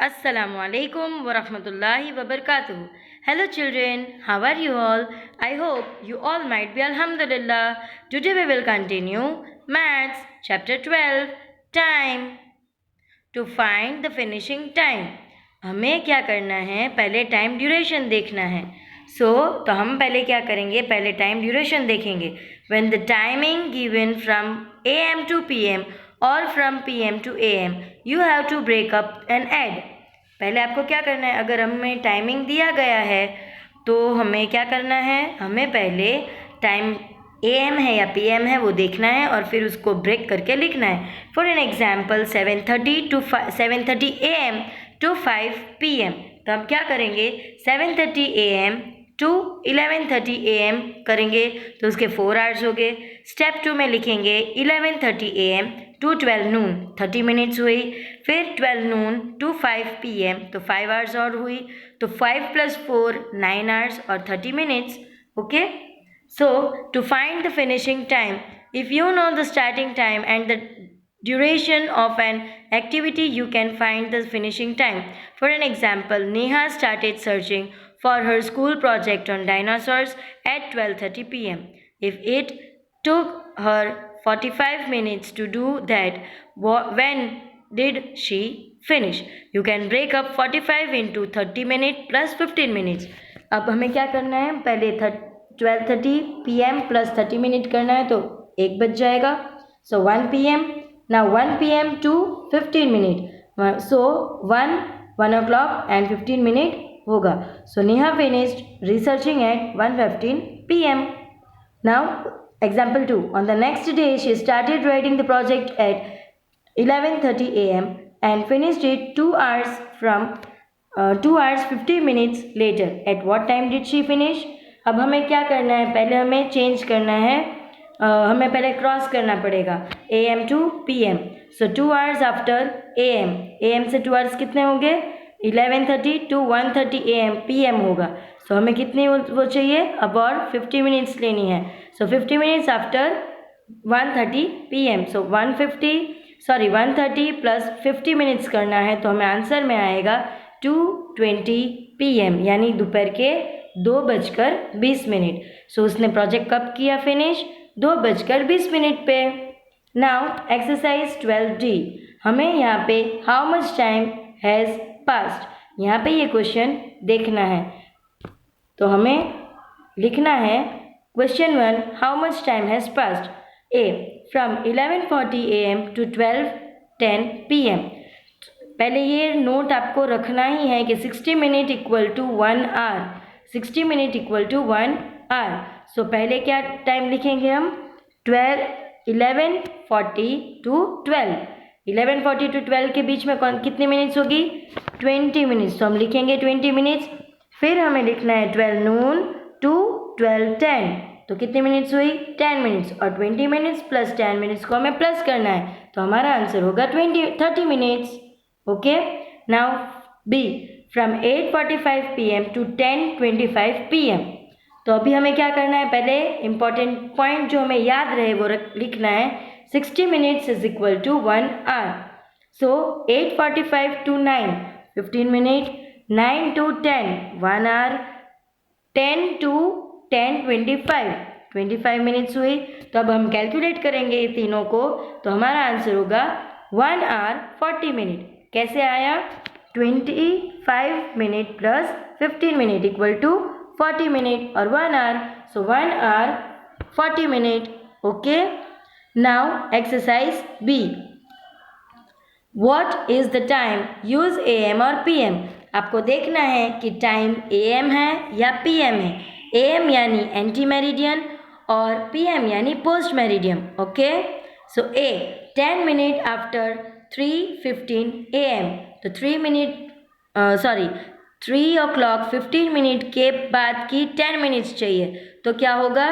Assalamu alaikum wa rahmatullahi wa barakatuh. Hello children, how are you all? I hope you all might be alhamdulillah. Today we will continue Maths chapter 12 Time. To find the finishing time. हमें क्या करना है, पहले time duration देखना है. तो हम पहले क्या करेंगे, पहले टाइम ड्यूरेशन देखेंगे. When the timing given from AM to PM or from PM to AM, you have to break up and add. पहले आपको क्या करना है, अगर हमें टाइमिंग दिया गया है तो हमें क्या करना है, हमें पहले टाइम AM है या PM है वो देखना है और फिर उसको ब्रेक करके लिखना है. For an example 7:30 AM to 5 PM. तो हम क्या करेंगे, 7:30 AM टू 11:30 AM करेंगे तो उसके 4 आवर्स हो गए. स्टेप 2 में लिखेंगे 11:30 AM टू 12 नून, 30 मिनट्स हुई. फिर 12 नून टू 5 PM तो 5 आवर्स और हुई. तो 5 + 4 9 आवर्स और 30 minutes. Okay. So, to find the finishing time, if you know the starting time and the duration of an activity, you can find the finishing time. For an example, Neha started searching for her school project on dinosaurs at 12:30 PM. If it took her 45 minutes to do that, when did she finish? You can break up 45 into 30 minutes plus 15 minutes. अब हमें क्या करना है, पहले 12:30 PM plus 30 minute करना है तो 1 बज जाएगा. सो 1 PM. Now 1 PM to 15 minute. So 1 o'clock and 15 minute होगा. सो Neha finished researching at 1:15 PM. Now example 2. On the next day she started writing the project at 11:30 AM and finished it 2 hours 50 minutes later. At what time did she finish? अब हमें क्या करना है, पहले हमें change करना है, हमें पहले क्रॉस करना पड़ेगा AM to PM. So 2 hours after AM से 2 आवर्स कितने होंगे, 11:30 टू 1:30 AM PM होगा. सो हमें कितनी वो चाहिए, अब और 50 मिनट्स लेनी है. सो 50 मिनट्स आफ्टर 1:30 PM. सो 130 प्लस 50 मिनट्स करना है तो हमें आंसर में आएगा 2:20 PM, यानी दोपहर के 2:20. सो उसने प्रोजेक्ट कब किया फिनिश, 2:20 पे. Now exercise 12D. हमें यहाँ पे how much time has passed, यहाँ पे ये क्वेश्चन देखना है. तो हमें लिखना है question 1, how much time has passed. A. From 11:40 AM to 12:10 PM. पहले ये नोट आपको रखना ही है कि 60 minute equal to 1 hour. 60 minute equal to 1 hour. So पहले क्या टाइम लिखेंगे हम, 11:40 टू 12. 11:40 टू 12 के बीच में कितने मिनट्स होगी, 20 मिनट्स. तो हम लिखेंगे 20 मिनट्स. फिर हमें लिखना है 12 नून टू 12:10 तो कितने मिनट्स हुई, 10 मिनट्स. और 20 मिनट्स प्लस 10 मिनट्स को हमें प्लस करना है तो हमारा आंसर होगा 30 minutes. Okay. Now B. From 8:45 PM to 10:25 PM. तो अभी हमें क्या करना है, पहले इंपॉर्टेंट पॉइंट जो हमें याद रहे वो लिखना है. 60 minutes is equal to 1 hour. So 8:45 to 9 15 minute, 9 to 10 1 hour, 10 to 10:25 minutes हुई. तो अब हम कैलकुलेट करेंगे ये तीनों को तो हमारा आंसर होगा 1 आवर 40 मिनट. कैसे आया, 25 minute plus 15 minute equal to 40 minute और 1 hour. So 1 hour 40 minute. Okay. Now exercise B. What is the time, use AM और PM. आपको देखना है कि टाइम AM है या PM है. AM यानी एंटी मेरिडियन और PM यानी post meridiem. Okay. So A. 10 minute after 3:15 AM. तो 3 o'clock 15 मिनट के बाद की 10 मिनट्स चाहिए तो क्या होगा,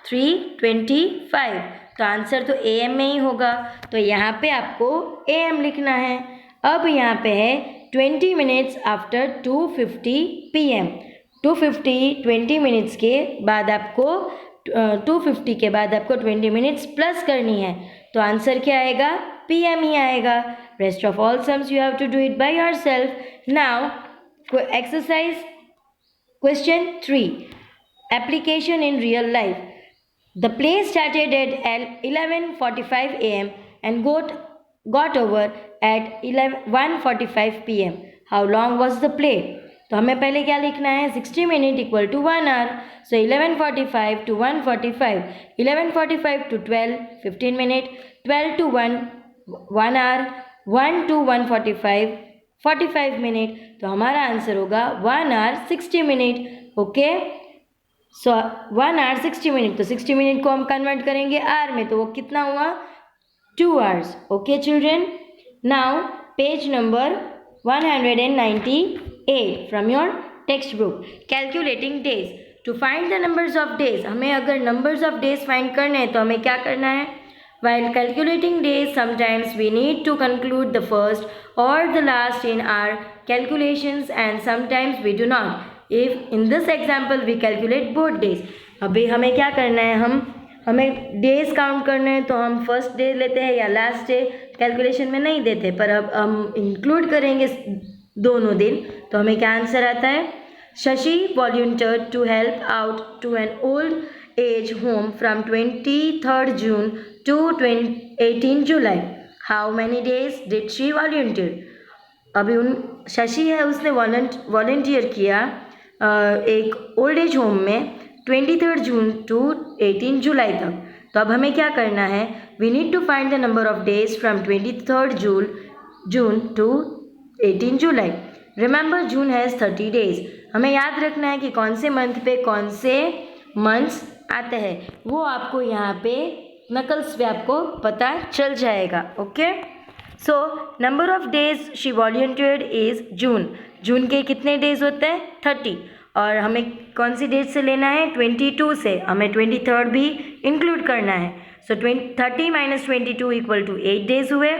3:25. तो आंसर तो AM में ही होगा तो यहाँ पे आपको AM लिखना है. अब यहाँ पे है 20 मिनट्स आफ्टर 2:50 PM. 20 मिनट्स के बाद आपको 2:50 के बाद आपको 20 मिनट्स प्लस करनी है तो आंसर क्या आएगा, PM ही आएगा. Rest of all sums you have to do it by yourself. Now, exercise question 3. Application in real life. The play started at 11:45 a.m. and got over at 1:45 p.m. How long was the play? तो हमें पहले क्या लिखना है? 60 minute equal to 1 hour. So 11:45 to 1:45, 11:45 to 12, 15 minute, 12 to 1 hour, 1 to 1:45, 45 minute. तो हमारा answer होगा 1 hour 60 minute. Okay, so 1 hour 60 minute. तो 60 मिनट को हम कन्वर्ट करेंगे आवर में, तो वो कितना हुआ? 2 hours. Okay children, now page number 198 from your text book. Calculating days. To find the numbers of days, हमें अगर नंबर्स ऑफ डेज फाइंड करने हैं तो हमें क्या करना है? While calculating days, sometimes we need to conclude the first or the last in our calculations and sometimes we do not. If in this example we calculate both days, अभी हमें क्या करना है? हमें डेज काउंट करने हैं तो हम फर्स्ट डे लेते हैं या लास्ट डे कैलकुलेशन में नहीं देते, पर अब हम इंक्लूड करेंगे दोनों दिन. तो हमें क्या आंसर आता है? Shashi volunteered to help out to an old age home from 23rd June to 18 July. How many days did she volunteer? अभी शशि है, उसने वॉलंटियर किया एक ओल्ड एज होम में 23rd जून टू 18 जुलाई तक. तो अब हमें क्या करना है? We need to find the number of days from 23rd June to 18 July. Remember June has 30 days. हमें याद रखना है कि कौन से मंथ पे कौन से मंथ्स आते हैं, वो आपको यहाँ पे नकल्स पे आपको पता चल जाएगा. Okay, so number of days she volunteered is June. June के कितने डेज होते हैं? 30. और हमें कौन सी डेट से लेना है? 22 से. हमें 23rd भी इंक्लूड करना है. सो 30 - 22 इक्वल टू 8 डेज हुए.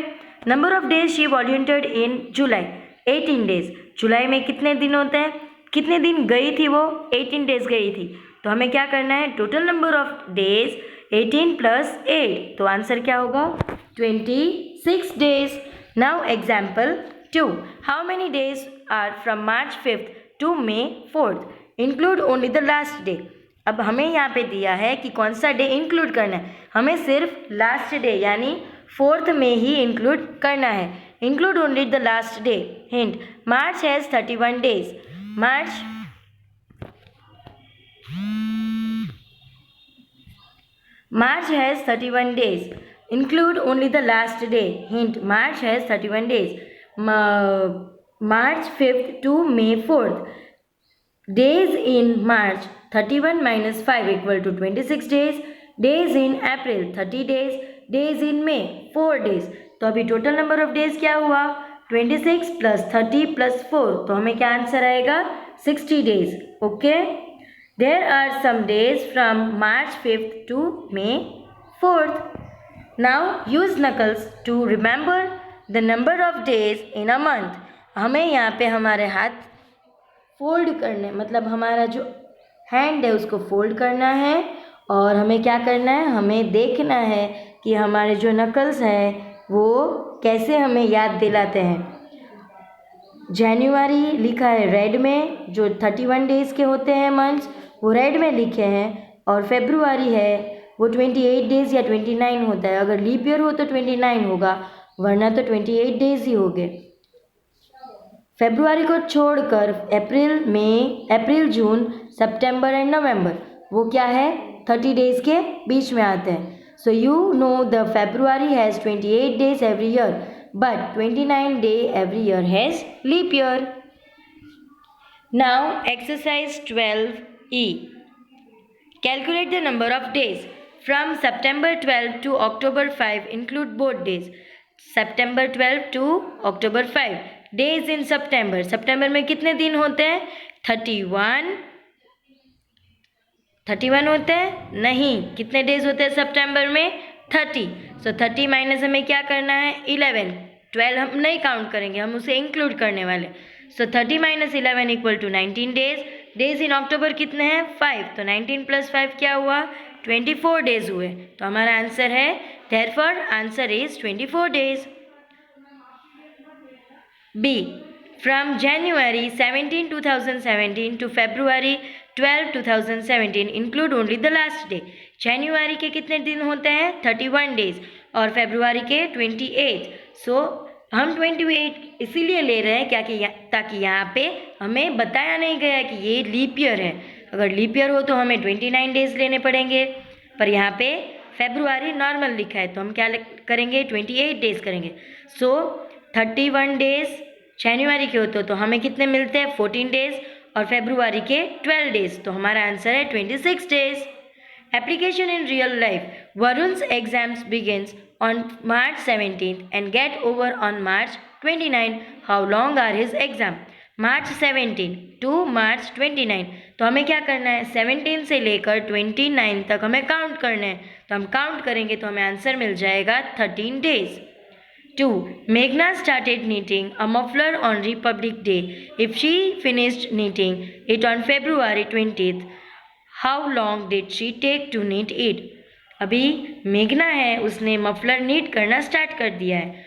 Number of days she volunteered in July 18 days. जुलाई में कितने दिन होते हैं? कितने दिन गई थी वो? 18 डेज गई थी. तो हमें क्या करना है? Total number of days 18 + 8. तो आंसर क्या होगा? 26 days. Now example 2. How many days are from March 5th to May 4th? Include only the last day. अब हमें यहाँ पे दिया है कि कौन सा डे इंक्लूड करना है. हमें सिर्फ लास्ट डे यानी 4th में ही इंक्लूड करना है. Include only the last day. Hint, March has 31 days. March has 31 days. Include only the last day. Hint, March has 31 days. March 5th to May 4th. Days in March 31 - 5 equal to 26 days. Days in April 30 days. Days in May 4 days. तो अभी total number of days क्या हुआ? 26 + 30 + 4. तो हमें क्या answer आएगा? 60 days. Okay, there are some days from March 5th to May 4th. Now use knuckles to remember the number of days in a month. हमें यहाँ पे हमारे हाथ फोल्ड करने, मतलब हमारा जो हैंड है उसको फोल्ड करना है और हमें क्या करना है? हमें देखना है कि हमारे जो नकल्स हैं वो कैसे हमें याद दिलाते हैं. जनवरी लिखा है रेड में, जो 31 डेज़ के होते हैं मंथ्स वो रेड में लिखे हैं, और फेब्रुआरी है वो 28 डेज़ या 29 होता है. अगर लीप ईयर हो तो 29 होगा, वरना तो 28 डेज़ ही होंगे. फेब्रुआरी को छोड़कर अप्रैल, जून, सितंबर एंड नवंबर वो क्या है? 30 डेज़ के बीच में आते हैं. So you know the February has 28 days every year, but 29 day every year has leap year. Now exercise 12E. Calculate the number of days from September 12 to October 5. Include both days. September 12 to October 5. Days in September. September में कितने दिन होते हैं? 31 होते हैं? नहीं. कितने days होते हैं सितंबर में? 30. सो 30 माइनस हमें क्या करना है? 11. 12 हम नहीं काउंट करेंगे, हम उसे इंक्लूड करने वाले. So 30 - 11 equal to 19 days. Days in October कितने हैं? 5. तो 19 + 5 क्या हुआ? 24 डेज हुए. तो हमारा आंसर है Therefore, answer is 24 days. B. From January 17, 2017 to February 12, 2017 include only the last day. जनवरी के कितने दिन होते हैं? 31 डेज और फरवरी के 28. सो हम 28 इसीलिए ले रहे हैं क्या कि ताकि यहाँ पे हमें बताया नहीं गया कि ये लीप ईयर है. अगर लीप ईयर हो तो हमें 29 डेज लेने पड़ेंगे, पर यहाँ पे फरवरी नॉर्मल लिखा है तो हम क्या करेंगे? 28 डेज करेंगे. सो 31 डेज जनवरी के होते तो हमें कितने मिलते हैं? 14 डेज और फरवरी के 12 डेज. तो हमारा आंसर है 26 days. Application in real life. Varun's exams begins on March 17th and get over on March 29. How long are his exam? March 17 to March 29. तो हमें क्या करना है? 17 से लेकर 29 तक हमें काउंट करना है. तो हम काउंट करेंगे तो हमें आंसर मिल जाएगा 13 days. 2. Meghna started knitting a muffler on Republic Day. If she finished knitting it on February 20th, how long did she take to knit it? अभी मेघना है, उसने मफलर नीट करना स्टार्ट कर दिया है.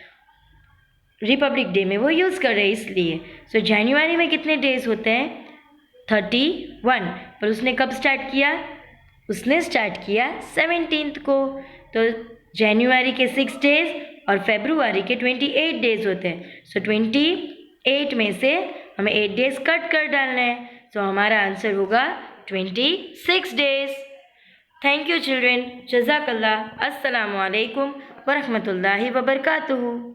रिपब्लिक डे में वो यूज़ कर रहे हैं इसलिए. सो जनवरी में कितने डेज होते हैं? 31. पर उसने कब स्टार्ट किया? उसने स्टार्ट किया 17th को. तो जनवरी के 6 डेज और फरवरी के 28 डेज होते हैं. सो 28 में से हमें 8 डेज कट कर डालना है. सो हमारा आंसर होगा 26 डेज. Thank you children. जज़ाकल्लाह. अस्सलामु अलैकुम वरहमतुल्लाहि वबरकातुहू.